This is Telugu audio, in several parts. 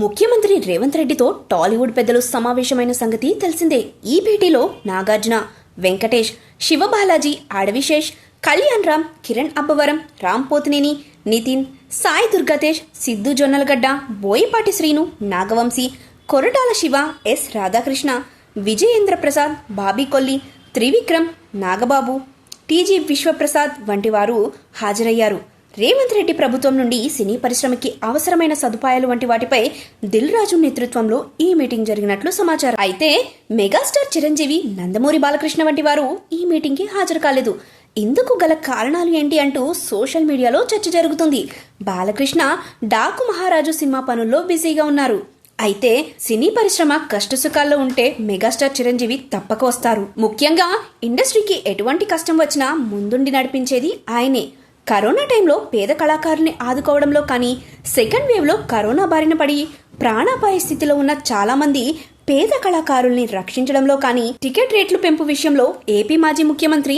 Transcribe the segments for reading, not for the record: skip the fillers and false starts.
ముఖ్యమంత్రి రేవంత్ రెడ్డితో టాలీవుడ్ పెద్దలు సమావేశమైన సంగతి తెలిసిందే. ఈ భేటీలో నాగార్జున, వెంకటేష్, శివబాలాజీ, అడవిశేష్, కళ్యాణ్ రామ్, కిరణ్ అబ్బవరం, రామ్ పోతినేని, నితిన్, సాయి దుర్గతేజ్, సిద్ధు జొన్నలగడ్డ, బోయపాటి శ్రీను, నాగవంశీ, కొరటాల శివ, ఎస్ రాధాకృష్ణ, విజయేంద్ర ప్రసాద్, బాబీ కొల్లి, త్రివిక్రమ్, నాగబాబు, టీజీ విశ్వప్రసాద్ వంటి వారు హాజరయ్యారు. రేవంత్ రెడ్డి ప్రభుత్వం నుండి సినీ పరిశ్రమకి అవసరమైన సదుపాయాలు వంటి వాటిపై దిల్ రాజు నేతృత్వంలో ఈ మీటింగ్ జరిగినట్లు సమాచారం. అయితే మెగాస్టార్ చిరంజీవి, నందమూరి బాలకృష్ణ వంటి వారు ఈ మీటింగ్ కి హాజరు కాలేదు. ఇందుకు గల కారణాలు ఏంటి అంటూ సోషల్ మీడియాలో చర్చ జరుగుతుంది. బాలకృష్ణ డాకు మహారాజు సినిమా పనుల్లో బిజీగా ఉన్నారు. అయితే సినీ పరిశ్రమ కష్టసుఖాల్లో ఉంటే మెగాస్టార్ చిరంజీవి తప్పక వస్తారు. ముఖ్యంగా ఇండస్ట్రీకి ఎటువంటి కష్టం వచ్చినా ముందుండి నడిపించేది ఆయనే. కరోనా టైంలో పేద కళాకారుల్ని ఆదుకోవడంలో కానీ, సెకండ్ వేవ్ లో కరోనా బారిన పడి ప్రాణాపాయ స్థితిలో ఉన్న చాలా మంది పేద కళాకారుల్ని రక్షించడంలో కానీ, టికెట్ రేట్లు పెంపు విషయంలో ఏపీ మాజీ ముఖ్యమంత్రి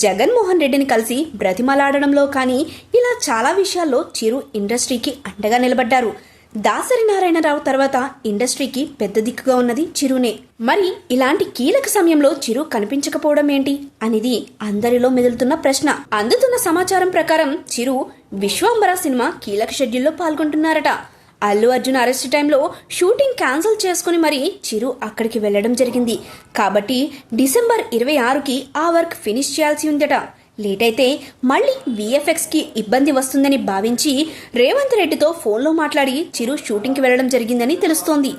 జగన్మోహన్ రెడ్డిని కలిసి బ్రతిమలాడడంలో కానీ, ఇలా చాలా విషయాల్లో చిరు ఇండస్ట్రీకి అండగా నిలబడ్డారు. దాసరి నారాయణరావు తర్వాత ఇండస్ట్రీకి పెద్ద దిక్కుగా ఉన్నది చిరునే. మరి ఇలాంటి కీలక సమయంలో చిరు కనిపించకపోవడం ఏంటి అనేది అందరిలో మెదులుతున్న ప్రశ్న. అందుతున్న సమాచారం ప్రకారం చిరు విశ్వాంబర సినిమా కీలక షెడ్యూల్లో పాల్గొంటున్నారట. అల్లు అర్జున్ అరెస్ట్ టైంలో షూటింగ్ క్యాన్సిల్ చేసుకుని మరీ చిరు అక్కడికి వెళ్లడం జరిగింది. కాబట్టి డిసెంబర్ 26కి ఆ వర్క్ ఫినిష్ చేయాల్సి ఉందట. లేట్ అయితే మళ్ళీ VFX కి ఇబ్బంది వస్తుందని భావించి రేవంత్ రెడ్డితో ఫోన్లో మాట్లాడి చిరు షూటింగ్కి వెళ్లడం జరిగిందని తెలుస్తోంది.